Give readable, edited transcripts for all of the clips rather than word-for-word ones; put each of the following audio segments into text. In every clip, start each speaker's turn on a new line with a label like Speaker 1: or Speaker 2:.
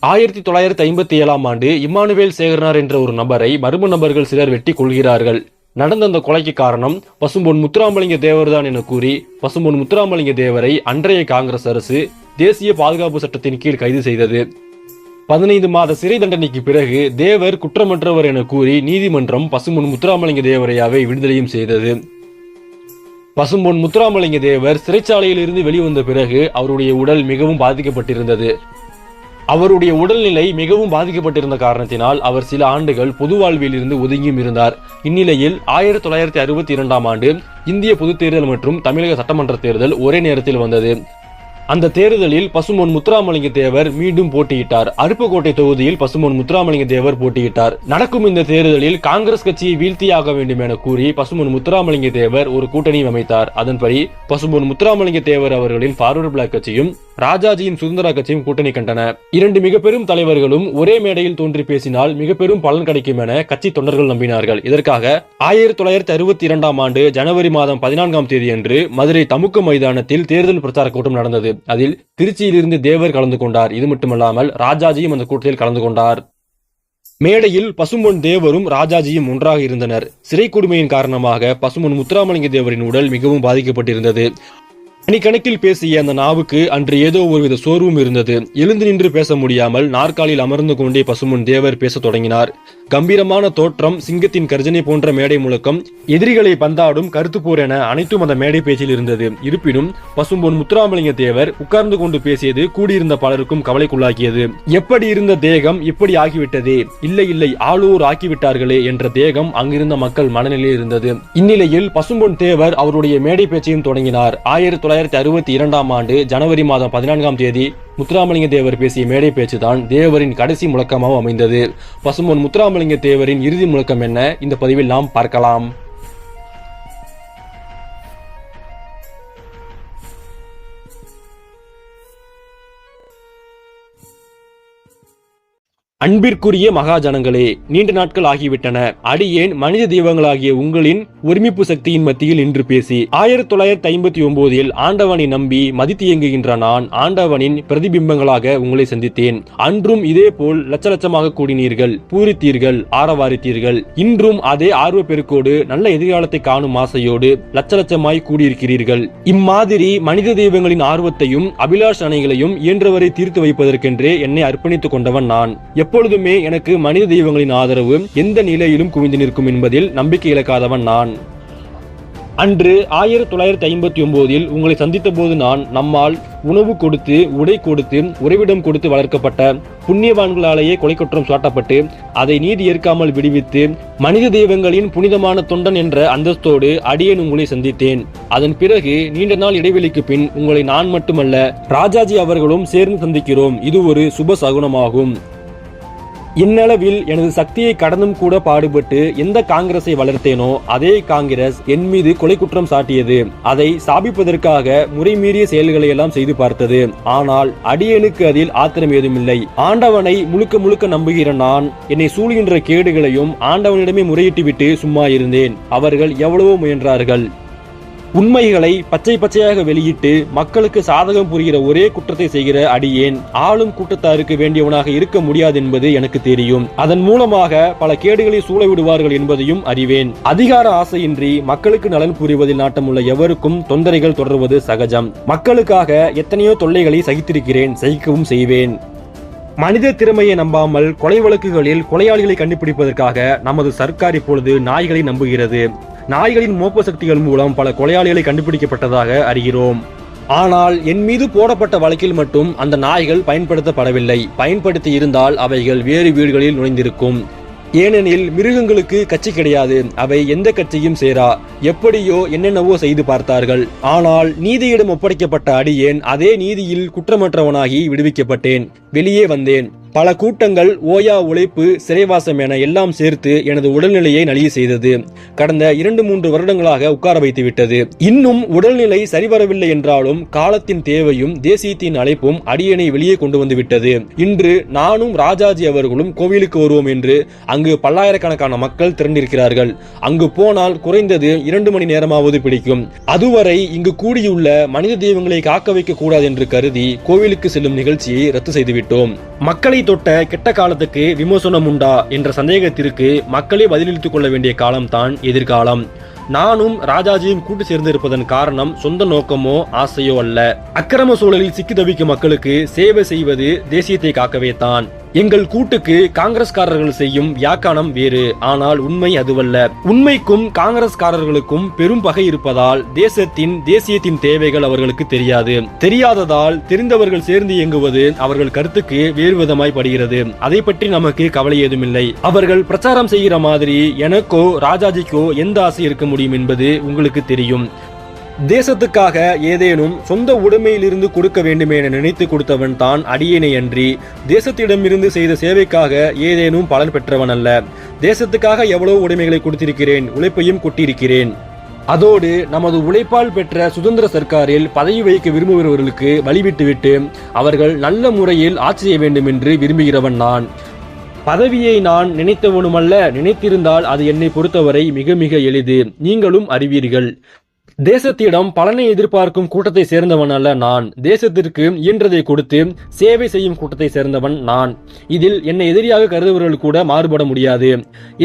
Speaker 1: 1957ஆம் ஆண்டு இம்மானுவேல் சேகரனார் என்ற ஒரு நபரை மர்ம நபர்கள் சிலர் வெட்டி கொள்கிறார்கள். நடந்த அந்த கொலைக்கு காரணம் பசும்பொன் முத்துராமலிங்க தேவர் தான் என கூறி பசும்பொன் முத்துராமலிங்க தேவரை அன்றைய காங்கிரஸ் அரசு தேசிய பாதுகாப்பு சட்டத்தின் கீழ் கைது செய்தது. 15 மாத சிறை தண்டனைக்கு பிறகு தேவர் குற்றமற்றவர் என கூறி நீதிமன்றம் பசும்பொன் முத்துராமலிங்க தேவரையாவை விடுதலையும் செய்தது. பசும்பொன் முத்துராமலிங்க தேவர் சிறைச்சாலையில் இருந்து வெளிவந்த பிறகு அவருடைய உடல் மிகவும் பாதிக்கப்பட்டிருந்தது. அவருடைய உடல்நிலை மிகவும் பாதிக்கப்பட்டிருந்த காரணத்தினால் அவர் சில ஆண்டுகள் பொது வாழ்வில் இருந்து ஒதுங்கியும் இருந்தார். இந்நிலையில் 1962ஆம் ஆண்டு இந்திய பொதுத் தேர்தல் மற்றும் தமிழக சட்டமன்ற தேர்தல் ஒரே நேரத்தில் வந்தது. அந்த தேர்தலில் பசும்பொன் முத்துராமலிங்க தேவர் மீண்டும் போட்டியிட்டார். அருப்புக்கோட்டை தொகுதியில் பசும்பொன் முத்துராமலிங்க தேவர் போட்டியிட்டார். நடக்கும் இந்த தேர்தலில் காங்கிரஸ் கட்சியை வீழ்த்தியாக வேண்டும் என கூறி பசும்பொன் முத்துராமலிங்க தேவர் ஒரு கூட்டணியை அமைத்தார். அதன்படி பசும்பொன் முத்துராமலிங்க தேவர் அவர்களின் ஃபார்வர்ட் பிளாக் கட்சியும் ராஜாஜியின் சுதந்திரா கட்சியும் கூட்டணி கண்டன. இரண்டு மிக பெரும் தலைவர்களும் ஒரே மேடையில் தோன்றி பேசினால் மிக பெரும் பலன் கிடைக்கும் என கட்சி தொண்டர்கள் நம்பினார்கள். இதற்காக 1962ஆம் ஆண்டு ஜனவரி மாதம் 14ஆம் தேதி அன்று மதுரை தமுக்க மைதானத்தில் தேர்தல் பிரச்சார கூட்டம் நடந்தது. அதில் திருச்சியிலிருந்து தேவர் கலந்து கொண்டார். இது மட்டுமல்லாமல் ராஜாஜியும் அந்த கூட்டத்தில் கலந்து கொண்டார். மேடையில் பசும்பொன் தேவரும் ராஜாஜியும் ஒன்றாக இருந்தனர். சிறை கொடுமையின் காரணமாக பசும்பொன் முத்துராமலிங்க தேவரின் உடல் மிகவும் பாதிக்கப்பட்டிருந்தது. மணிக்கணக்கில் பேசிய அந்த நாவுக்கு அன்று ஏதோ ஒருவித சோர்வும் இருந்தது. எழுந்து நின்று பேச முடியாமல் நாற்காலில் அமர்ந்து கொண்டே பசும்பொன் தேவர் பேச தொடங்கினார். கம்பீரமான தோற்றம், சிங்கத்தின் கர்ஜனை போன்ற மேடை முழக்கம், எதிரிகளை பந்தாடும் கருத்துப்போர் என அனைத்தும் அந்த மேடை பேச்சில் இருந்தது. இருப்பினும் பசும்பொன் முத்துராமலிங்க தேவர் உட்கார்ந்து கொண்டு பேசியது கூடியிருந்த பலருக்கும் கவலைக்குள்ளாக்கியது. எப்படி இருந்த தேகம் இப்படி ஆகிவிட்டதே, இல்லை ஆளூர் ஆக்கிவிட்டார்களே என்ற தேகம் அங்கிருந்த மக்கள் மனநிலையில் இருந்தது. இந்நிலையில் பசும்பொன் தேவர் அவருடைய மேடை பேச்சையும் தொடங்கினார். 1962ஆம் ஆண்டு ஜனவரி மாதம் 14ஆம் தேதி முத்துராமலிங்க தேவர் பேசிய மேடை பேச்சுதான் தேவரின் கடைசி முழக்கமாக அமைந்தது. பசும்பொன் முத்துராமலிங்க தேவரின் இறுதி முழக்கம் என்ன, இந்த பதிவில் நாம் பார்க்கலாம். அன்பிற்குரிய மகாஜனங்களே, நீண்ட நாட்கள் ஆகிவிட்டன. அடியேன் மனித தெய்வங்களாகிய உங்களின் ஒருமிப்பு சக்தியின் மத்தியில் நின்று பேசி 1959இல் ஆண்டவனை நம்பி மதித்து இயங்குகின்ற நான் ஆண்டவனின் பிரதிபிம்பங்களாக உங்களை சந்தித்தேன். அன்றும் இதே போல் லட்சமாக கூடினீர்கள், பூரித்தீர்கள், ஆரவாரித்தீர்கள். இன்றும் அதே ஆர்வ பெருக்கோடு நல்ல எதிர்காலத்தை காணும் ஆசையோடு லட்சமாய் கூடியிருக்கிறீர்கள். இம்மாதிரி மனித தெய்வங்களின் ஆர்வத்தையும் அபிலாஷ் அணைகளையும் இயன்றவரை தீர்த்து வைப்பதற்கென்றே என்னை அர்ப்பணித்துக் கொண்டவன் நான். எப்பொழுதுமே எனக்கு மனித தெய்வங்களின் ஆதரவு எந்த நிலையிலும் குவிந்து நிற்கும் என்பதில் நம்பிக்கை இழக்காதவன் நான். அன்று 1959இல் உங்களை சந்தித்த போது நான் நம்மால் உணவு கொடுத்து, உடை கொடுத்து, உறைவிடம் கொடுத்து வளர்க்கப்பட்ட புண்ணியவான்களாலேயே கொலை குற்றம் சாட்டப்பட்டு அதை நீதி ஏற்காமல் விடுவித்து மனித தெய்வங்களின் புனிதமான தொண்டன் என்ற அந்தஸ்தோடு அடியேன் உங்களை சந்தித்தேன். அதன் பிறகு நீண்ட நாள் இடைவெளிக்கு பின் உங்களை நான் மட்டுமல்ல ராஜாஜி அவர்களும் சேர்ந்து சந்திக்கிறோம். இது ஒரு சுப சகுனமாகும். இந்நளவில் எனது சக்தியை கடந்தும் கூட பாடுபட்டு எந்த காங்கிரஸை வளர்த்தேனோ அதே காங்கிரஸ் என் மீது கொலை குற்றம் சாட்டியது. அதை சாபிப்பதற்காக முறைமீறிய செயல்களை எல்லாம் செய்து பார்த்தது. ஆனால் அடியேனுக்கு அதில் ஆத்திரம் ஏதுமில்லை. ஆண்டவனை முழுக்க நம்புகிற நான் என்னை சூழ்கின்ற கேடுகளையும் ஆண்டவனிடமே முறையிட்டு விட்டு சும்மா இருந்தேன். அவர்கள் எவ்வளவோ முயன்றார்கள். உண்மைகளை பச்சையாக வெளியிட்டு மக்களுக்கு சாதகம் புரிகிற ஒரே குற்றத்தை செய்கிற அடியேன் ஆளும் கூட்டத்தாருக்கு வேண்டியவனாக இருக்க முடியாது என்பது எனக்கு தெரியும். அதன் மூலமாக பல கேடுகளை சூழ விடுவார்கள் என்பதையும் அறிவேன். அதிகார ஆசையின்றி மக்களுக்கு நலன் புரிவதில் நாட்டமுள்ள எவருக்கும் தொந்தரைகள் தொடர்வது சகஜம். மக்களுக்காக எத்தனையோ தொல்லைகளை சகித்திருக்கிறேன், சகிக்கவும் செய்வேன். மனித திறமையை நம்பாமல் கொலை வழக்குகளில் கொலையாளிகளை கண்டுபிடிப்பதற்காக நமது சர்க்கார் இப்பொழுது நாய்களை நம்புகிறது. நாய்களின் மோப்ப சக்திகள் மூலம் பல கொலையாளிகளை கண்டுபிடிக்கப்பட்டதாக அறிகிறோம். ஆனால் என் மீது போடப்பட்ட வழக்கில் மட்டும் அந்த நாய்கள் பயன்படுத்தப்படவில்லை. பயன்படுத்தி இருந்தால் அவைகள் வேறு வீடுகளில் நுழைந்திருக்கும். ஏனெனில் மிருகங்களுக்கு கட்சி கிடையாது. அவை எந்த கட்சியும் சேரா. எப்படியோ என்னென்னவோ செய்து பார்த்தார்கள். ஆனால் நீதியிடம் ஒப்படைக்கப்பட்ட அடியேன் அதே நீதியில் குற்றமற்றவனாகி விடுவிக்கப்பட்டேன். வெளியே வந்தேன். பல கூட்டங்கள், ஓயா உழைப்பு, சிறைவாசம் என எல்லாம் சேர்த்து எனது உடல்நிலையை நலிய செய்தது. கடந்த 2-3 வருடங்களாக உட்கார வைத்து விட்டது. இன்னும் உடல்நிலை சரிவரவில்லை என்றாலும் காலத்தின் தேவையும் தேசியத்தின் அழைப்பும் அடியனை வெளியே கொண்டு வந்து விட்டது. இன்று நானும் ராஜாஜி அவர்களும் கோவிலுக்கு வருவோம் என்று அங்கு பல்லாயிரக்கணக்கான மக்கள் திரண்டிருக்கிறார்கள். அங்கு போனால் குறைந்தது 2 மணி நேரமாவது பிடிக்கும். அதுவரை இங்கு கூடியுள்ள மனித தெய்வங்களை காக்க வைக்க கூடாது என்று கருதி கோவிலுக்கு செல்லும் நிகழ்ச்சியை ரத்து செய்துவிட்டோம். மக்களை தொட்ட கெட்ட காலத்துக்கு விமர்சனம் உண்டா என்ற சந்தேகத்திற்கு மக்களே பதிலளித்துக் கொள்ள வேண்டிய காலம்தான் எதிர்காலம். நானும் ராஜாஜியும் கூட்டு சேர்ந்திருப்பதன் காரணம் சொந்த நோக்கமோ ஆசையோ அல்ல. அக்கிரம சூழலில் சிக்கி தவிக்கும் மக்களுக்கு சேவை செய்வது தேசியத்தை காக்கவே தான். எங்கள் கூட்டுக்கு காங்கிரஸ்காரர்கள் செய்யும் வியாக்கானம் வேறு, ஆனால் உண்மை அதுவல்ல. உண்மைக்கும் காங்கிரஸ்காரர்களுக்கும் பெரும் பகை இருப்பதால் தேசியத்தின் தேவைகள் அவர்களுக்கு தெரியாததால் தெரிந்தவர்கள் சேர்ந்து இயங்குவது அவர்கள் கருத்துக்கு வேறு விதமாய் படுகிறது. அதை பற்றி நமக்கு கவலை ஏதுமில்லை. அவர்கள் பிரச்சாரம் செய்கிற மாதிரி எனக்கோ ராஜாஜிக்கோ எந்த ஆசை இருக்க முடியும் என்பது உங்களுக்கு தெரியும். தேசத்துக்காக ஏதேனும் சொந்த உடைமையிலிருந்து கொடுக்க வேண்டுமே என நினைத்து கொடுத்தவன் தான் அடியேனை அன்றி தேசத்திடமிருந்து செய்த சேவைக்காக ஏதேனும் பலன் பெற்றவன் அல்ல. தேசத்துக்காக எவ்வளவு உடைமைகளை கொடுத்திருக்கிறேன், உழைப்பையும் கொட்டியிருக்கிறேன். அதோடு நமது உழைப்பால் பெற்ற சுதந்திர சர்க்காரில் பதவி வைக்க விரும்புகிறவர்களுக்கு வழிவிட்டுவிட்டு அவர்கள் நல்ல முறையில் ஆட்சி செய்ய வேண்டும் என்று விரும்புகிறவன் நான். பதவியை நான் நினைத்தவனுமல்ல, நினைத்திருந்தால் அது என்னை பொறுத்தவரை மிக மிக எளிது. நீங்களும் அறிவீர்கள். தேசத்திடம் பலனை எதிர்பார்க்கும் கூட்டத்தை சேர்ந்தவன் அல்ல நான். தேசத்திற்கு இயன்றதை கொடுத்து சேவை செய்யும் கூட்டத்தை சேர்ந்தவன் நான். இதில் என்னை எதிரியாக கருதுபவர்கள் கூட மாறுபட முடியாது.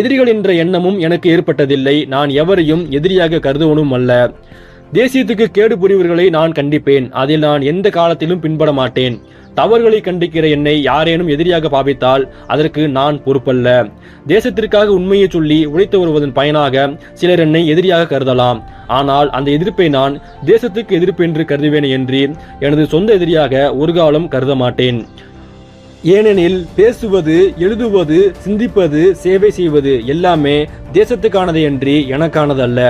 Speaker 1: எதிரிகள் என்ற எண்ணமும் எனக்கு ஏற்பட்டதில்லை. நான் எவரையும் எதிரியாக கருதுவனும் அல்ல. தேசியத்துக்கு கேடு புரிவர்களை நான் கண்டிப்பேன். அதில் நான் எந்த காலத்திலும் பின்பட மாட்டேன். தவறுகளை கண்டிக்கிற என்னை யாரேனும் எதிரியாக பாவித்தால் அதற்கு நான் பொறுப்பல்ல. தேசத்திற்காக உண்மையை சொல்லி உழைத்து வருவதன் பயனாக சிலர் என்னை எதிரியாக கருதலாம். ஆனால் அந்த எதிர்ப்பை நான் தேசத்துக்கு எதிர்ப்பு என்று கருதுவேன் என்று எனது சொந்த எதிரியாக ஒரு காலம் கருத மாட்டேன். ஏனெனில் பேசுவது, எழுதுவது, சிந்திப்பது, சேவை செய்வது எல்லாமே தேசத்துக்கானதை அன்றி எனக்கானதல்ல.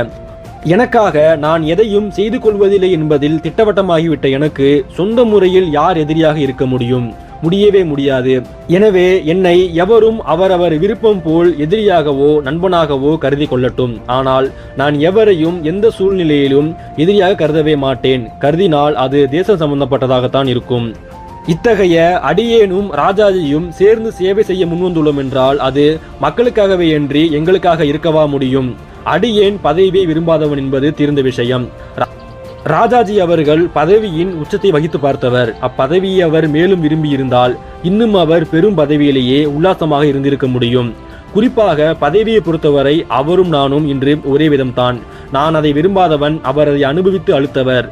Speaker 1: எனக்காக நான் எதையும் செய்து கொள்வதில்லை என்பதில் திட்டவட்டமாகிவிட்ட எனக்கு சொந்த முறையில் யார் எதிரியாக இருக்க முடியும்? முடியவே முடியாது. எனவே என்னை எவரும் அவரவர் விருப்பம் போல் எதிரியாகவோ நண்பனாகவோ கருதி கொள்ளட்டும். ஆனால் நான் எவரையும் எந்த சூழ்நிலையிலும் எதிரியாக கருதவே மாட்டேன். கருதினால் அது தேசம் சம்பந்தப்பட்டதாகத்தான் இருக்கும். இத்தகைய அடியேனும் ராஜாஜியும் சேர்ந்து சேவை செய்ய முன்வந்துள்ளோம் என்றால் அது மக்களுக்காகவே அன்றி எங்களுக்காக இருக்கவா முடியும்? அடியேன் பதவியை விரும்பாதவன் என்பது தீர்ந்த விஷயம். ராஜாஜி அவர்கள் பதவியின் உச்சத்தை வகித்து பார்த்தவர். அப்பதவியை அவர் மேலும் விரும்பி இருந்தால் இன்னும் அவர் பெரும் பதவியிலேயே உல்லாசமாக இருந்திருக்க முடியும். குறிப்பாக பதவியை பொறுத்தவரை அவரும் நானும் இன்று ஒரே விதம்தான். நான் அதை விரும்பாதவன், அவர் அதை அனுபவித்து அழுத்தவர்.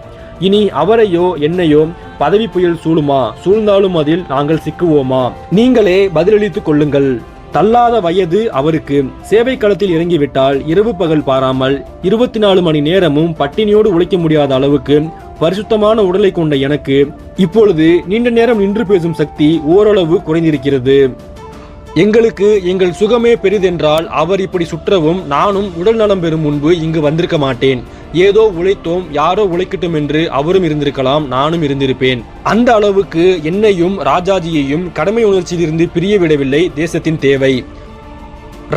Speaker 1: இனி அவரையோ என்னையோ பதவி புயல் சூழுமா? சூழ்ந்தாலும் அதில் நாங்கள் சிக்குவோமா? நீங்களே பதிலளித்துக் கொள்ளுங்கள். தள்ளாத வயது அவருக்கு. சேவை களத்தில் இறங்கிவிட்டால் இரவு பகல் பாராமல் 24 மணி நேரமும் பட்டினியோடு உழைக்க முடியாத அளவுக்கு பரிசுத்தமான உடலை கொண்ட எனக்கு இப்பொழுது நீண்ட நேரம் நின்று பேசும் சக்தி ஓரளவு குறைந்திருக்கிறது. எங்களுக்கு எங்கள் சுகமே பெரிதென்றால் அவர் இப்படி சுற்றவும் நானும் உடல் நலம் பெறும் முன்பு இங்கு வந்திருக்க மாட்டேன். ஏதோ உழைத்தோம், யாரோ உழைக்கட்டும் என்று அவரும் இருந்திருக்கலாம், நானும் இருந்திருப்பேன். அந்த அளவுக்கு என்னையும் ராஜாஜியையும் கடமை உணர்ச்சியிலிருந்து பிரிய விடவில்லை தேசத்தின் தேவை.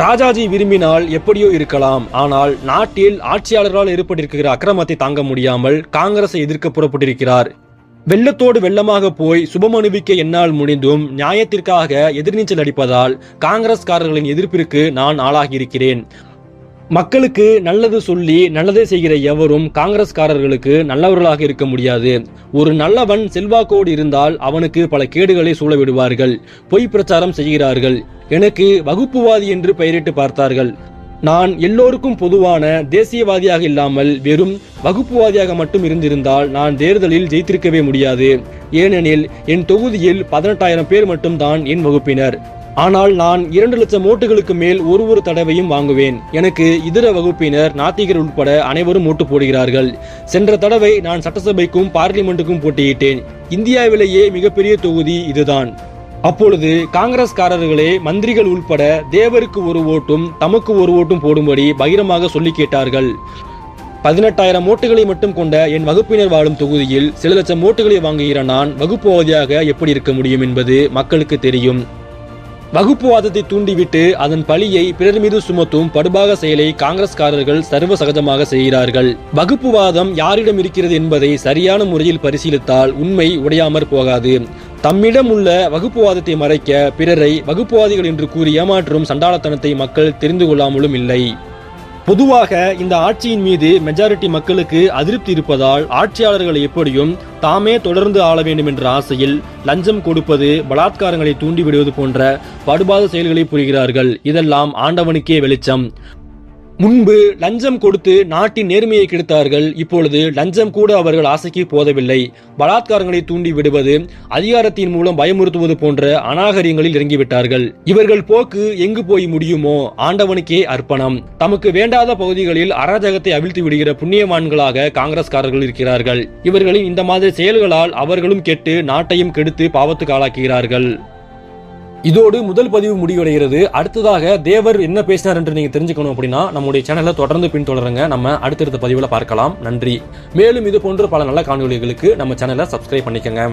Speaker 1: ராஜாஜி விரும்பினால் எப்படியோ இருக்கலாம். ஆனால் நாட்டில் ஆட்சியாளர்களால் ஏற்பட்டிருக்கிற அக்கிரமத்தை தாங்க முடியாமல் காங்கிரஸை எதிர்க்க புறப்பட்டிருக்கிறார். வெள்ளத்தோடு வெள்ளமாக போய் சுபம் அனுபவிக்க என்னால் முடிந்தும் நியாயத்திற்காக எதிர்நீச்சல் அடிப்பதால் காங்கிரஸ்காரர்களின் எதிர்ப்பிற்கு நான் ஆளாகியிருக்கிறேன். மக்களுக்கு நல்லது சொல்லி நல்லதை செய்கிற எவரும் காங்கிரஸ்காரர்களுக்கு நல்லவர்களாக இருக்க முடியாது. ஒரு நல்லவன் செல்வாக்கோடு இருந்தால் அவனுக்கு பல கேடுகளை சூழ விடுவார்கள். பொய் பிரச்சாரம் செய்கிறார்கள். எனக்கு வகுப்புவாதி என்று பெயரிட்டு பார்த்தார்கள். நான் எல்லோருக்கும் பொதுவான தேசியவாதியாக இல்லாமல் வெறும் வகுப்புவாதியாக மட்டும் இருந்திருந்தால் நான் தேர்தலில் ஜெயித்திருக்கவே முடியாது. ஏனெனில் என் தொகுதியில் 18,000 பேர் மட்டும்தான் என் வகுப்பினர். ஆனால் நான் 2 லட்சம் ஓட்டுகளுக்கு மேல் ஒரு தடவையும் வாங்குவேன். எனக்கு இதர வகுப்பினர், நாத்திகர் உட்பட அனைவரும் ஓட்டு போடுகிறார்கள். சென்ற தடவை நான் சட்டசபைக்கும் பார்லிமெண்ட்டுக்கும் போட்டியிட்டேன். இந்தியாவிலேயே மிகப்பெரிய தொகுதி இதுதான். அப்பொழுது காங்கிரஸ்காரர்களே மந்திரிகள் உள்பட தேவருக்கு ஒரு ஓட்டும் தமக்கு ஒரு ஓட்டும் போடும்படி பகிரமாக சொல்லி கேட்டார்கள். 18,000 ஓட்டுகளை மட்டும் கொண்ட என் வகுப்பினர் வாழும் தொகுதியில் சில லட்சம் ஓட்டுகளை வாங்குகிற நான் வகுப்புவாதியாக எப்படி இருக்க முடியும் என்பது மக்களுக்கு தெரியும். வகுப்புவாதத்தை தூண்டிவிட்டு அதன் பழியை பிறர் மீது சுமத்தும் படுபாக செயலை காங்கிரஸ்காரர்கள் சர்வ சகஜமாக செய்கிறார்கள். வகுப்புவாதம் யாரிடம் இருக்கிறது என்பதை சரியான முறையில் பரிசீலித்தால் உண்மை உடையாமற் போகாது. தம்மிடம் உள்ள வகுப்புவாதத்தை மறைக்க பிறரை வகுப்புவாதிகள் என்று கூறி ஏமாற்றும் சண்டாளத்தனத்தை மக்கள் தெரிந்து கொள்ளாமலும் இல்லை. பொதுவாக இந்த ஆட்சியின் மீது மெஜாரிட்டி மக்களுக்கு அதிருப்தி இருப்பதால் ஆட்சியாளர்கள் எப்படியும் தாமே தொடர்ந்து ஆள வேண்டும் என்ற ஆசையில் லஞ்சம் கொடுப்பது, பலாத்காரங்களை தூண்டிவிடுவது போன்ற படுபாத செயல்களை புரிகிறார்கள். இதெல்லாம் ஆண்டவனுக்கே வெளிச்சம். முன்பு லஞ்சம் கொடுத்து நாட்டின் நேர்மையை கெடுத்தார்கள். இப்பொழுது லஞ்சம் கூட அவர்கள் ஆசைக்கு போதவில்லை. பலாத்காரங்களை தூண்டி விடுவது, அதிகாரத்தின் மூலம் பயமுறுத்துவது போன்ற அநாகரியங்களில் இறங்கிவிட்டார்கள். இவர்கள் போக்கு எங்கு போய் முடியுமோ ஆண்டவனுக்கே அர்ப்பணம். தமக்கு வேண்டாத பகுதிகளில் அராஜகத்தை அவிழ்த்து விடுகிற புண்ணியவான்களாக காங்கிரஸ்காரர்கள் இருக்கிறார்கள். இவர்களின் இந்த மாதிரி செயல்களால் அவர்களும் கெட்டு நாட்டையும் கெடுத்து பாவத்துக்கு ஆளாக்குகிறார்கள். இதோடு முதல் பதிவு முடிவடைகிறது. அடுத்ததாக தேவர் என்ன பேசினார் என்று நீங்க தெரிஞ்சுக்கணும் அப்படின்னா நம்முடைய சேனலை தொடர்ந்து பின்தொடருங்க. நம்ம அடுத்தடுத்த பதிவுல பார்க்கலாம். நன்றி. மேலும் இது போன்ற பல நல்ல காணொளிகளுக்கு நம்ம சேனலை சப்ஸ்கிரைப் பண்ணிக்கங்க.